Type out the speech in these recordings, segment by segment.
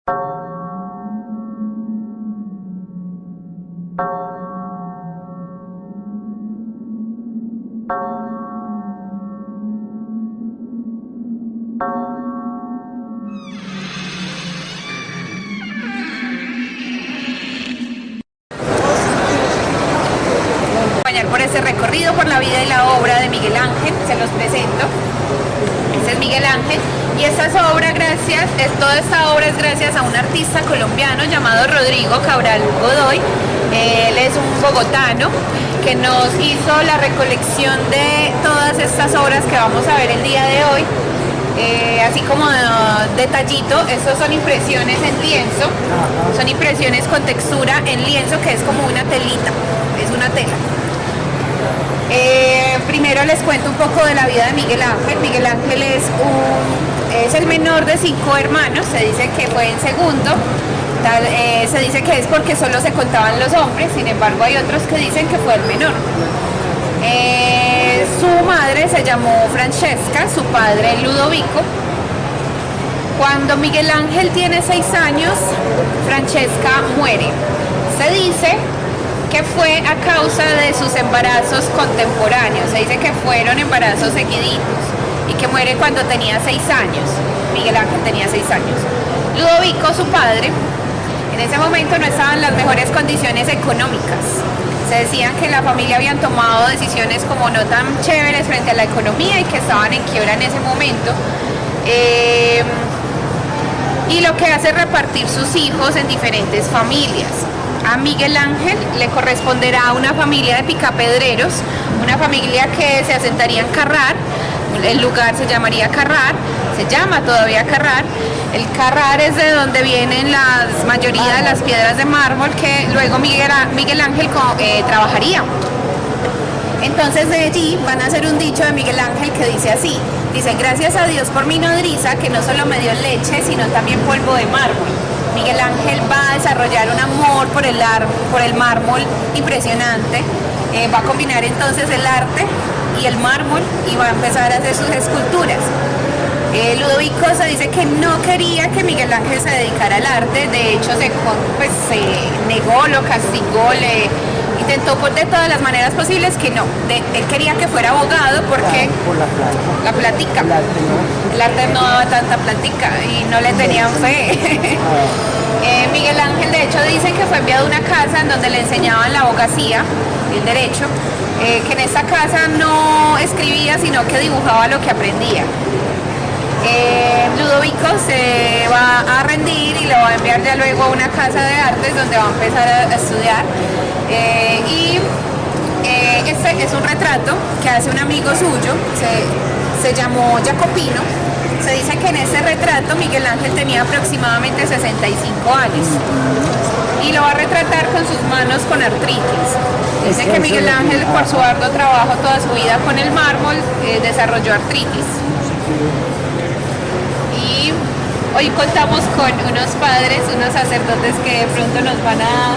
Por ese recorrido por la vida y la obra de Miguel Ángel, se los presento. Este es Miguel Ángel y toda esta obra es gracias a un artista colombiano llamado Rodrigo Cabral Godoy. Él es un bogotano que nos hizo la recolección de todas estas obras que vamos a ver el día de hoy. Así como detallito, estos son impresiones en lienzo, son impresiones con textura en lienzo, que es como una telita, es una tela. Primero les cuento un poco de la vida de Miguel Ángel. Miguel Ángel es el menor de 5 hermanos, se dice que fue el segundo, se dice que es porque solo se contaban los hombres, sin embargo hay otros que dicen que fue el menor. Su madre se llamó Francesca, su padre Ludovico. Cuando Miguel Ángel tiene 6 años, Francesca muere. Se dice que fue a causa de sus embarazos contemporáneos, se dice que fueron embarazos seguiditos y que muere cuando tenía 6 años. Miguel Ángel tenía 6 años. Ludovico, su padre, en ese momento no estaba en las mejores condiciones económicas. Se decían que la familia habían tomado decisiones como no tan chéveres frente a la economía y que estaban en quiebra en ese momento. Y lo que hace es repartir sus hijos en diferentes familias. A Miguel Ángel le corresponderá una familia de picapedreros, una familia que se asentaría en Carrar. El lugar se llamaría Carrar, se llama todavía Carrar. El Carrar es de donde vienen la mayoría de las piedras de mármol que luego Miguel Ángel trabajaría. Entonces de allí van a hacer un dicho de Miguel Ángel que dice así, dice: gracias a Dios por mi nodriza que no solo me dio leche sino también polvo de mármol. Miguel Ángel va a desarrollar un amor por el mármol impresionante, va a combinar entonces el arte y el mármol y va a empezar a hacer sus esculturas. Ludovico se dice que no quería que Miguel Ángel se dedicara al arte, de hecho se negó, lo castigó, le intentó de todas las maneras posibles que no. Él quería que fuera abogado porque por la platica. El arte no daba tanta platica y no le tenían fe. Miguel Ángel de hecho dice que fue enviado a una casa en donde le enseñaban la abogacía, el derecho, que en esta casa no escribía sino que dibujaba lo que aprendía. Ludovico se va a rendir y lo va a enviar ya luego a una casa de artes donde va a empezar a estudiar. Este es un retrato que hace un amigo suyo, se llamó Jacopino. Se dice que en ese retrato Miguel Ángel tenía aproximadamente 65 años y lo va a retratar con sus manos con artritis. Dice que Miguel Ángel, por su arduo trabajo toda su vida con el mármol, desarrolló artritis. Y hoy contamos con unos padres, unos sacerdotes que de pronto nos van a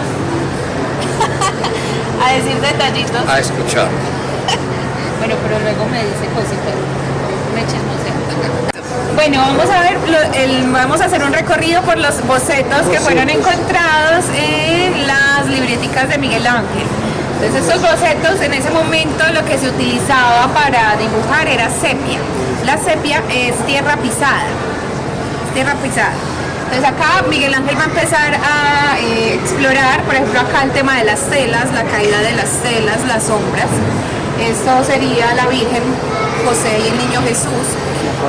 decir detallitos. A escuchar. Bueno, pero luego me dice cositas, me chismosea. Bueno, vamos a hacer un recorrido por los bocetos que fueron encontrados en las libreticas de Miguel Ángel. Entonces estos bocetos, en ese momento lo que se utilizaba para dibujar era sepia. La sepia es tierra pisada. Entonces acá Miguel Ángel va a empezar a explorar, por ejemplo acá el tema de las telas, la caída de las telas, las sombras. Esto sería la Virgen, José y el Niño Jesús.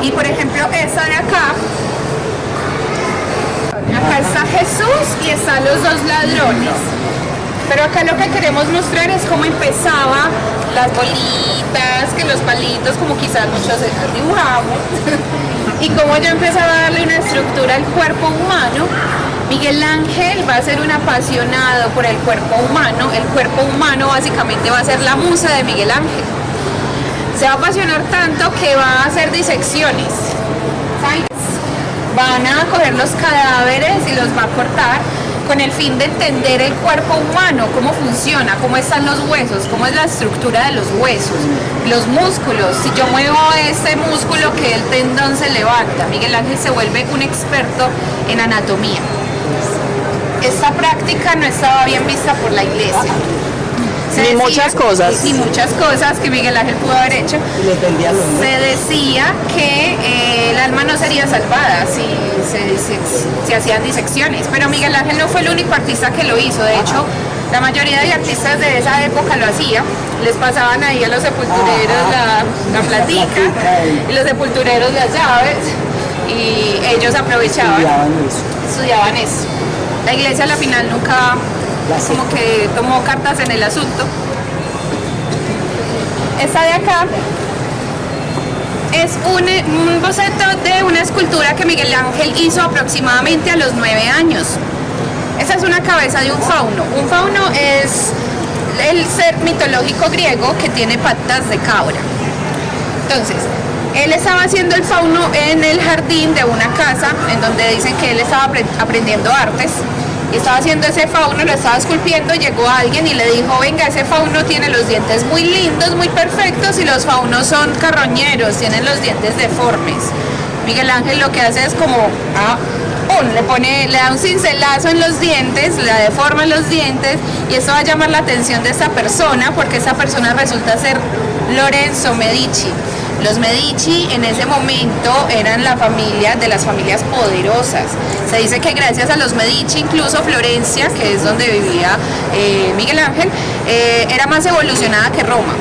Y por ejemplo esta de acá está Jesús y están los 2 ladrones. Pero acá lo que queremos mostrar es cómo empezaba las bolitas, que los palitos, como quizás muchos dibujamos, y cómo ya empezaba a darle una estructura al cuerpo humano. Miguel Ángel va a ser un apasionado por el cuerpo humano. El cuerpo humano básicamente va a ser la musa de Miguel Ángel. Se va a apasionar tanto que va a hacer disecciones. ¿Sabes? Van a coger los cadáveres y los va a cortar con el fin de entender el cuerpo humano, cómo funciona, cómo están los huesos, cómo es la estructura de los huesos, los músculos. Si yo muevo este músculo, que el tendón se levanta. Miguel Ángel se vuelve un experto en anatomía. Esta práctica no estaba bien vista por la iglesia. Ni muchas cosas. Ni muchas cosas que Miguel Ángel pudo haber hecho. Se decía que el alma no sería salvada si se hacían disecciones, pero Miguel Ángel no fue el único artista que lo hizo. De hecho, la mayoría de artistas de esa época lo hacía. Les pasaban ahí a los sepultureros la platica y los sepultureros las llaves, y ellos aprovechaban, estudiaban eso. La iglesia a la final nunca como que tomó cartas en el asunto. Esta de acá es un boceto de una escultura que Miguel Ángel hizo aproximadamente a los 9 años. Esa es una cabeza de un fauno. Un fauno es el ser mitológico griego que tiene patas de cabra. Entonces, él estaba haciendo el fauno en el jardín de una casa en donde dicen que él estaba aprendiendo artes. Y estaba haciendo ese fauno, lo estaba esculpiendo, llegó alguien y le dijo: venga, ese fauno tiene los dientes muy lindos, muy perfectos, y los faunos son carroñeros, tienen los dientes deformes. Miguel Ángel lo que hace es como, le da un cincelazo en los dientes, le deforma los dientes, y eso va a llamar la atención de esta persona, porque esta persona resulta ser Lorenzo Medici. Los Medici en ese momento eran la familia de las familias poderosas. Se dice que gracias a los Medici, incluso Florencia, que es donde vivía Miguel Ángel, era más evolucionada que Roma.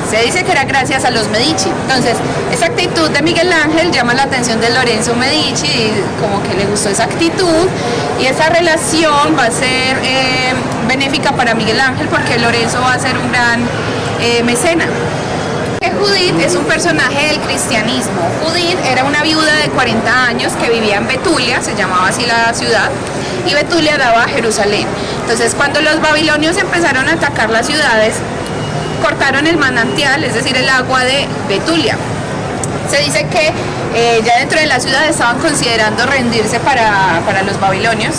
Se dice que era gracias a los Medici. Entonces, esa actitud de Miguel Ángel llama la atención de Lorenzo Medici, y como que le gustó esa actitud, y esa relación va a ser benéfica para Miguel Ángel, porque Lorenzo va a ser un gran mecena. Judith es un personaje del cristianismo. Judith era una viuda de 40 años que vivía en Betulia, se llamaba así la ciudad, y Betulia daba a Jerusalén. Entonces, cuando los babilonios empezaron a atacar las ciudades, cortaron el manantial, es decir, el agua de Betulia. Se dice que ya dentro de la ciudad estaban considerando rendirse para los babilonios,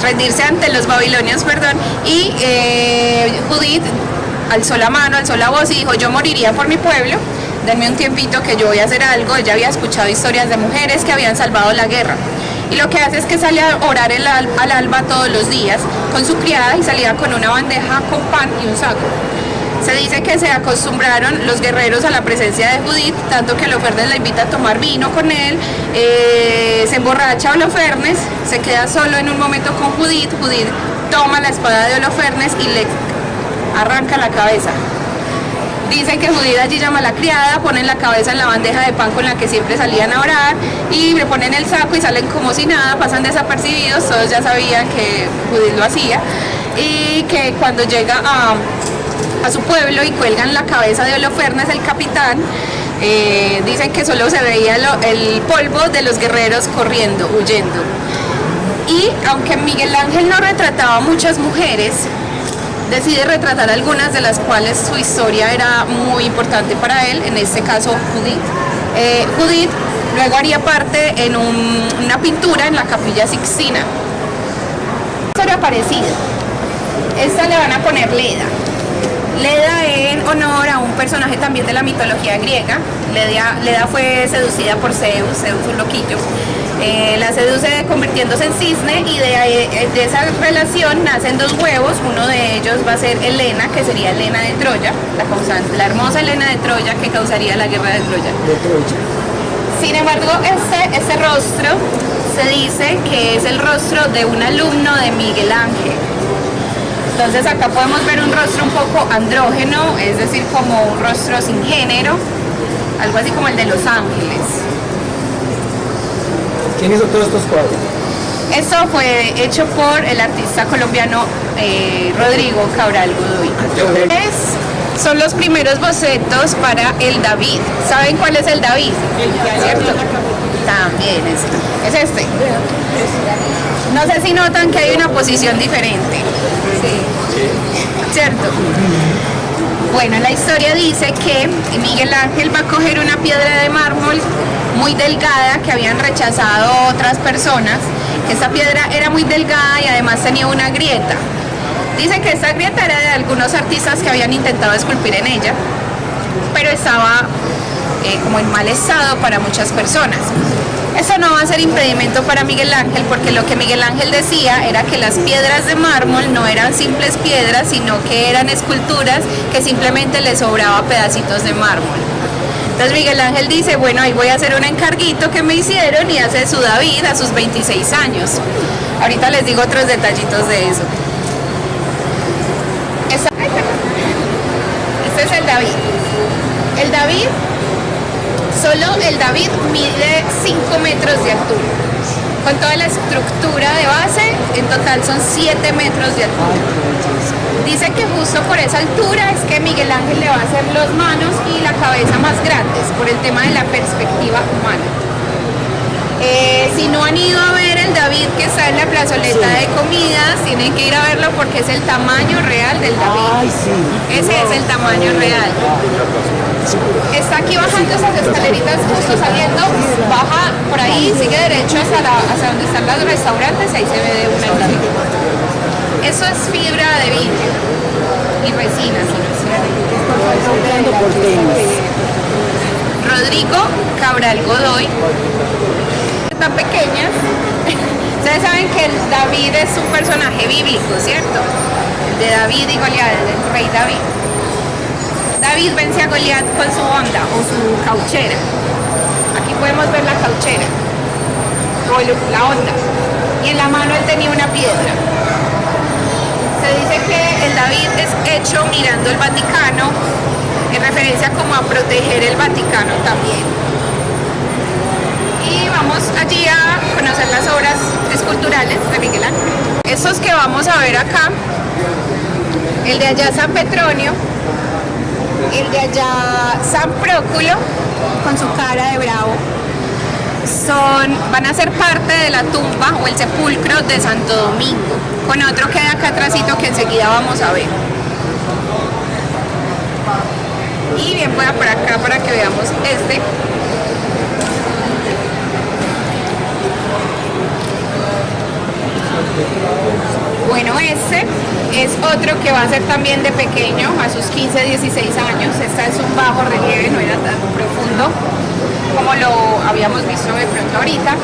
rendirse ante los babilonios, y Judith alzó la mano, alzó la voz y dijo: yo moriría por mi pueblo, denme un tiempito que yo voy a hacer algo. Ella había escuchado historias de mujeres que habían salvado la guerra, y lo que hace es que sale a orar al alba todos los días con su criada, y salía con una bandeja con pan y un saco. Se dice que se acostumbraron los guerreros a la presencia de Judith, tanto que Holofernes la invita a tomar vino con él, se emborracha Holofernes, se queda solo en un momento con Judith. Judith toma la espada de Holofernes y le arranca la cabeza. Dicen que Judith allí llama a la criada, ponen la cabeza en la bandeja de pan con la que siempre salían a orar, y le ponen el saco y salen como si nada, pasan desapercibidos. Todos ya sabían que Judith lo hacía, y que cuando llega a su pueblo y cuelgan la cabeza de Holofernes, el capitán, dicen que solo se veía el polvo de los guerreros corriendo, huyendo. Y aunque Miguel Ángel no retrataba a muchas mujeres, decide retratar algunas, de las cuales su historia era muy importante para él, en este caso Judith. Judith luego haría parte en una pintura en la Capilla Sixtina. Historia parecida. Esta le van a poner Leda. Leda en honor a un personaje también de la mitología griega. Leda fue seducida por Zeus, un loquillo. La seduce convirtiéndose en cisne, y de esa relación nacen 2 huevos. Uno de ellos va a ser Helena, que sería Helena de Troya, la hermosa Helena de Troya, que causaría la guerra de Troya. Sin embargo, este rostro se dice que es el rostro de un alumno de Miguel Ángel. Entonces acá podemos ver un rostro un poco andrógeno, es decir, como un rostro sin género, algo así como el de Los Ángeles. ¿Quién hizo todos estos cuadros? Esto fue hecho por el artista colombiano Rodrigo Cabral Godoy. Son los primeros bocetos para el David. ¿Saben cuál es el David? ¿Cierto? También es este. No sé si notan que hay una posición diferente. Sí. ¿Cierto? Bueno, la historia dice que Miguel Ángel va a coger una piedra de mármol muy delgada que habían rechazado otras personas, Esta piedra era muy delgada y además tenía una grieta. Dicen que esta grieta era de algunos artistas que habían intentado esculpir en ella, pero estaba como en mal estado para muchas personas. Eso no va a ser impedimento para Miguel Ángel, porque lo que Miguel Ángel decía era que las piedras de mármol no eran simples piedras, sino que eran esculturas que simplemente le sobraba pedacitos de mármol. Entonces Miguel Ángel dice, bueno, ahí voy a hacer un encarguito que me hicieron, y hace su David a sus 26 años. Ahorita les digo otros detallitos de eso. Este es el David. El David, solo el David mide 5 metros de altura. Con toda la estructura de base, en total son 7 metros de altura. Dice que justo por esa altura es que Miguel Ángel le va a hacer las manos y la cabeza más grandes, por el tema de la perspectiva humana. Si no han ido a ver el David que está en la plazoleta de comidas, tienen que ir a verlo porque es el tamaño real del David. Ay, sí. Ese es el tamaño real. Está aquí bajando esas escaleritas, justo saliendo, baja por ahí, sigue derecho hasta donde están los restaurantes, ahí se ve de una imagen. Eso es fibra de vidrio y resina, si no es Rodrigo Cabral Godoy. Tan pequeñas. Ustedes saben que el David es un personaje bíblico, ¿cierto? El de David y Goliat, el del rey David. David vence a Goliat con su honda o su cauchera. Aquí podemos ver la cauchera o la honda. Y en la mano él tenía una piedra. Se dice que el David es hecho mirando el Vaticano, en referencia como a proteger el Vaticano también. Y vamos allí a conocer las obras esculturales de Miguel Ángel. Estos que vamos a ver acá, el de allá San Petronio, el de allá San Próculo, con su cara de bravo, van a ser parte de la tumba o el sepulcro de Santo Domingo, con otro que hay acá atrásito que enseguida vamos a ver. Y bien, voy a por acá para que veamos este. Bueno, este es otro que va a ser también de pequeño, a sus 15, 16 años. Esta es un bajo relieve, no era tan profundo como lo habíamos visto de pronto ahorita.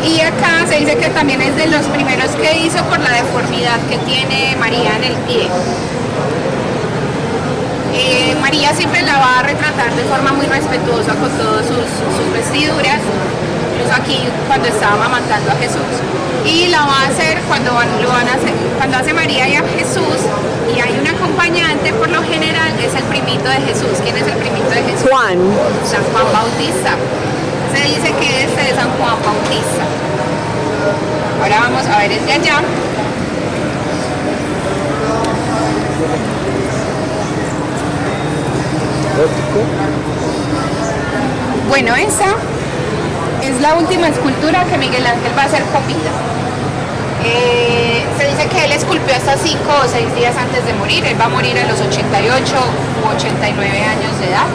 Y acá se dice que también es de los primeros que hizo por la deformidad que tiene María en el pie. María siempre la va a retratar de forma muy respetuosa con todas sus vestiduras, incluso aquí cuando estaba amamantando a Jesús. Y la va a hacer cuando hace María y a Jesús, y hay un acompañante, por lo general es el primito de Jesús. ¿Quién es el primito de Jesús? Juan. San Juan Bautista. Se dice que este es San Juan Bautista. Ahora vamos a ver el de allá. Bueno, esa es la última escultura que Miguel Ángel va a hacer con vida. Se dice que él esculpió hasta 5 o 6 días antes de morir. Él va a morir a los 88 u 89 años de edad.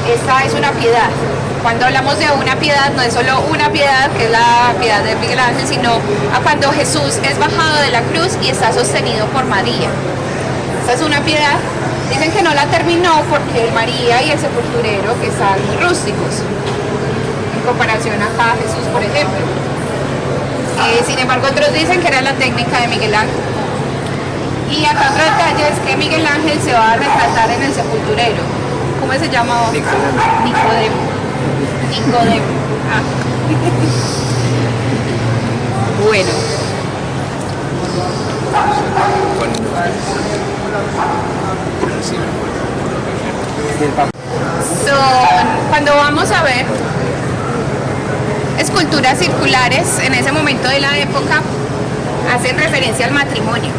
Esta es una piedad. Cuando hablamos de una piedad, no es solo una piedad, que es la piedad de Miguel Ángel, sino a cuando Jesús es bajado de la cruz y está sostenido por María. Esta es una piedad. Dicen que no la terminó porque María y el sepulturero que están muy rústicos en comparación acá a Jesús, por ejemplo. Sin embargo, otros dicen que era la técnica de Miguel Ángel. Y acá otro detalle es que Miguel Ángel se va a retratar en el sepulturero. ¿Cómo se llama? Nicodemo. Ah. Bueno. Cuando vamos a ver esculturas circulares en ese momento de la época, hacen referencia al matrimonio.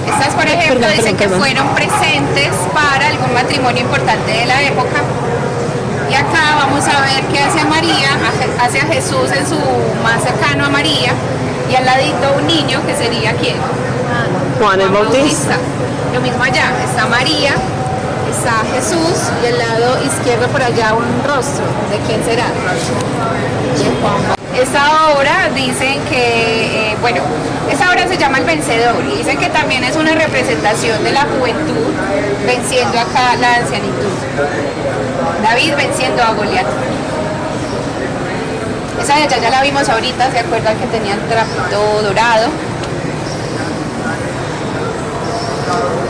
Estas, por ejemplo, dicen que fueron presentes para algún matrimonio importante de la época. Y acá vamos a ver que hace a María, hace a Jesús en su más cercano a María, y al ladito un niño que sería ¿quién? Juan el Bautista. Lo mismo allá, está María, está Jesús, y al lado izquierdo por allá un rostro. ¿De quién será? De Juan. Esta obra dicen que, esta obra se llama El Vencedor y dicen que también es una representación de la juventud venciendo acá la ancianitud. David venciendo a Goliat. Esa de allá ya la vimos ahorita, ¿se acuerdan que tenía el trapito dorado?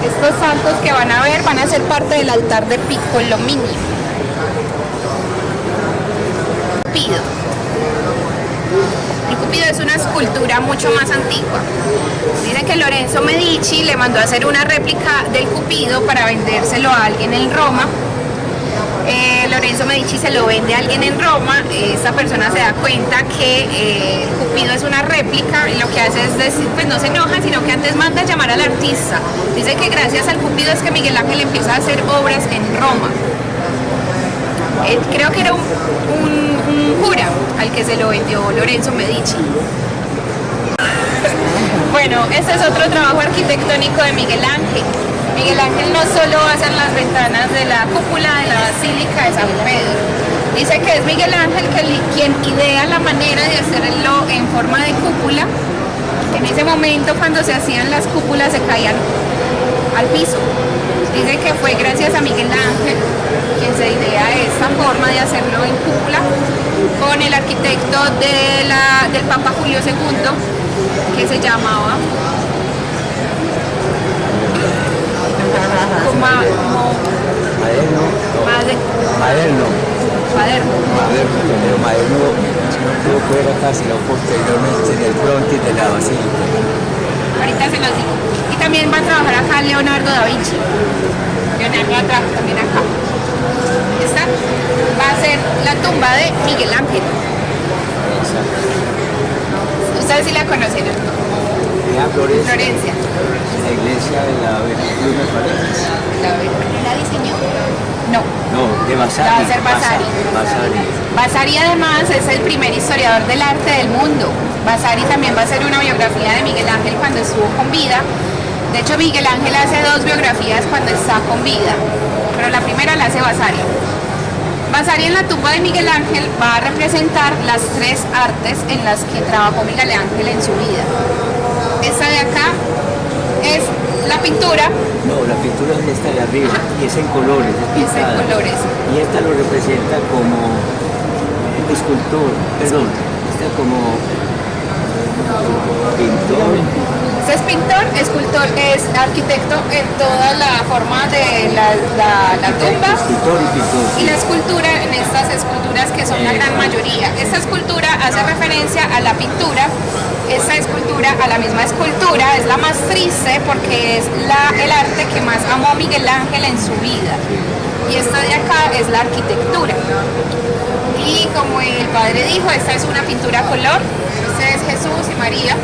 Estos santos que van a ver van a ser parte del altar de Piccolomini. Cupido. El Cupido es una escultura mucho más antigua. Dicen que Lorenzo Medici le mandó a hacer una réplica del Cupido para vendérselo a alguien en Roma. Lorenzo Medici se lo vende a alguien en Roma. Esta persona se da cuenta que el Cupido es una réplica y lo que hace es decir, pues no se enoja, sino que antes manda a llamar al artista. Dice que gracias al Cupido es que Miguel Ángel empieza a hacer obras en Roma. Creo que era un cura al que se lo vendió Lorenzo Medici. Bueno, este es otro trabajo arquitectónico de Miguel Ángel. Miguel Ángel no solo hace las ventanas de la cúpula de la Basílica de San Pedro. Dice que es Miguel Ángel quien idea la manera de hacerlo en forma de cúpula. En ese momento, cuando se hacían las cúpulas, se caían al piso. Dice que fue gracias a Miguel Ángel quien se idea esta forma de hacerlo en cúpula con el arquitecto del Papa Julio II, que se llamaba Maderno no fue acá, sino posteriormente en el frontis de la basílica. Ahorita se los digo. Y también va a trabajar acá Leonardo da Vinci. Leonardo atrás también acá. Esta va a ser la tumba de Miguel Ángel. Exacto. Ustedes sí la conocen, ¿no? Florencia. La iglesia de la Veracruz, me parece. ¿La diseñó? No. No, de Vasari. Va a ser Vasari. Vasari además es el primer historiador del arte del mundo. Vasari también va a hacer una biografía de Miguel Ángel cuando estuvo con vida. De hecho, Miguel Ángel hace 2 biografías cuando está con vida, pero la primera la hace Vasari. Vasari en la tumba de Miguel Ángel va a representar las 3 artes en las que trabajó Miguel Ángel en su vida. Esta de acá es la pintura. No, la pintura es esta de arriba y es en colores, es pintada. Y esta lo representa como escultor, perdón, está como pintor. Este es pintor, escultor, es arquitecto en toda la forma de la tumba. Escultor y pintor. Y la escultura en estas esculturas que son la gran mayoría. Esta escultura hace referencia a la pintura. Esta escultura a la misma escultura es la más triste porque es el arte que más amó Miguel Ángel en su vida. Y esta de acá es la arquitectura. Y como el padre dijo, esta es una pintura a color. Este es Jesús y María.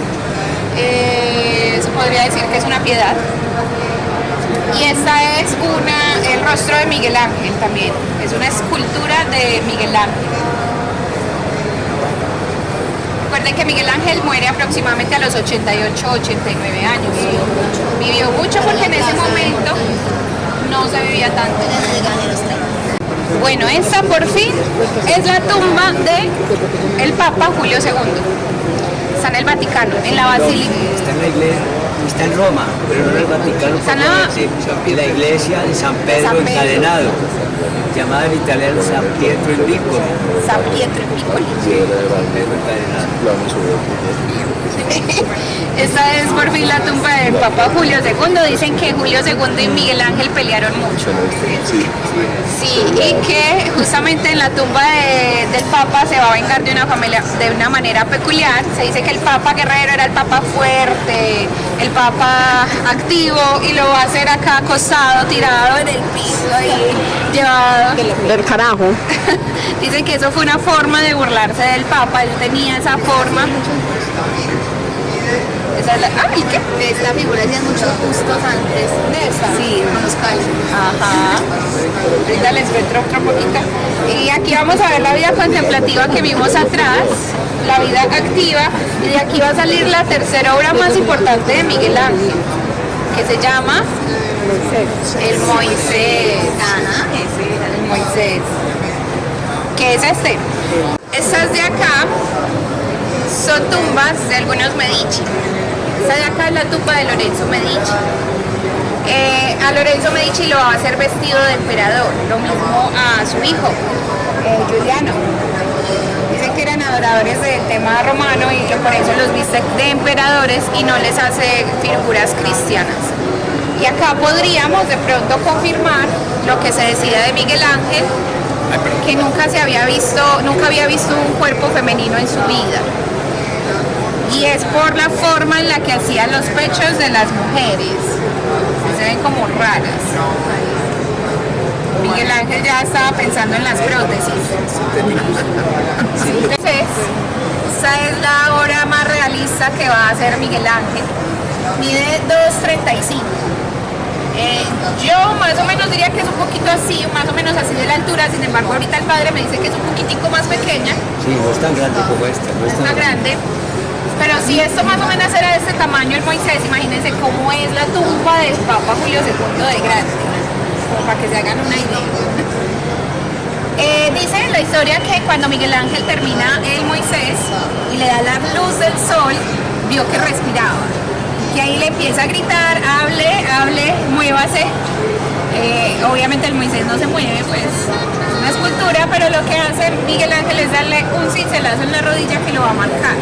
Se podría decir que es una piedad. Y esta es el rostro de Miguel Ángel también. Es una escultura de Miguel Ángel. Recuerden que Miguel Ángel muere aproximadamente a los 88, 89 años. Vivió mucho porque en ese momento no se vivía tanto. Bueno, esta por fin es la tumba de el Papa Julio II. Está en el Vaticano, en la Basílica. Está en la iglesia, está en Roma, pero no en el Vaticano. Está en la iglesia de San Pedro encadenado, llamada en italiano San Pietro in Piccolo. San Pietro in Piccolo. Sí, San Pedro encadenado. Esta es por fin la tumba del Papa Julio II. Dicen que Julio II y Miguel Ángel pelearon mucho. Sí, y que justamente en la tumba del Papa se va a vengar de una manera peculiar. Se dice que el Papa guerrero era el Papa fuerte, el Papa activo, y lo va a hacer acá acostado, tirado en el piso, ahí, llevado del carajo. Dicen que eso fue una forma de burlarse del Papa. Él tenía esa forma. Esa es ¿y qué? De esta figura hacían muchos bustos antes. ¿De esta? Sí, con los callos. Ajá. Ahorita les muestro otro poquito. Y aquí vamos a ver la vida contemplativa que vimos atrás, la vida activa, y de aquí va a salir la tercera obra más importante de Miguel Ángel, que se llama el Moisés. Ajá, ese era Moisés. ¿Qué es este? Estas de acá son tumbas de algunos Medici. Esta de acá es la tumba de Lorenzo Medici. A Lorenzo Medici lo va a hacer vestido de emperador, lo mismo a su hijo, Giuliano. Dicen que eran adoradores del tema romano y que por eso los viste de emperadores y no les hace figuras cristianas. Y acá podríamos de pronto confirmar lo que se decía de Miguel Ángel, que nunca había visto un cuerpo femenino en su vida. Y es por la forma en la que hacían los pechos de las mujeres. Se ven como raras. Miguel Ángel ya estaba pensando en las prótesis. Entonces, esta es la obra más realista que va a hacer Miguel Ángel. Mide 2,35. Yo más o menos diría que es un poquito así, más o menos así de la altura, sin embargo ahorita el padre me dice que es un poquitico más pequeña. Sí, no es tan grande como esta. No es tan grande. Pero si esto más o menos era de este tamaño el Moisés, imagínense cómo es la tumba del Papa Julio II de grande, como para que se hagan una idea. Dice en la historia que cuando Miguel Ángel termina el Moisés y le da la luz del sol, vio que respiraba. Que ahí le empieza a gritar, hable, muévase. Obviamente el Moisés no se mueve, pues es una escultura, pero lo que hace Miguel Ángel es darle un cincelazo en la rodilla que lo va a marcar.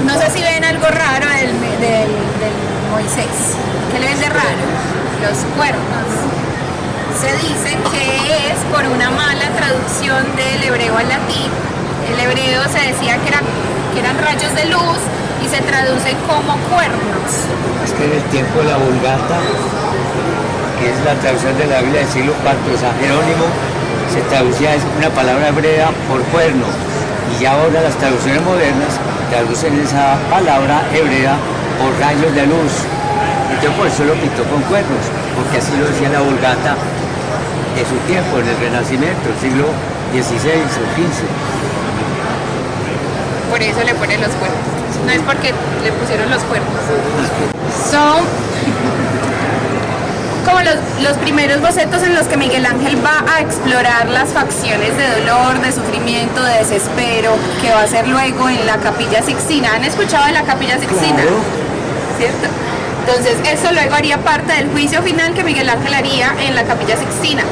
No sé si ven algo raro del Moisés. ¿Qué le ven de raro? Los cuernos. Se dice que es por una mala traducción del hebreo al latín. El hebreo se decía que eran rayos de luz y se traduce como cuernos. Es que en el tiempo de la Vulgata, que es la traducción de la Biblia del siglo IV, San Jerónimo, se traducía una palabra hebrea por cuerno. Y ya ahora las traducciones modernas traducen esa palabra hebrea por rayos de luz. Entonces por eso lo pintó con cuernos, porque así lo decía la Vulgata de su tiempo, en el Renacimiento, el siglo XVI o XV. Por eso le ponen los cuernos. No es porque le pusieron los cuernos. Son como los primeros bocetos en los que Miguel Ángel va a explorar las facciones de dolor, de sufrimiento, de desespero, que va a hacer luego en la Capilla Sixtina. ¿Han escuchado de la Capilla Sixtina? Claro. ¿Cierto? Entonces, eso luego haría parte del juicio final que Miguel Ángel haría en la Capilla Sixtina.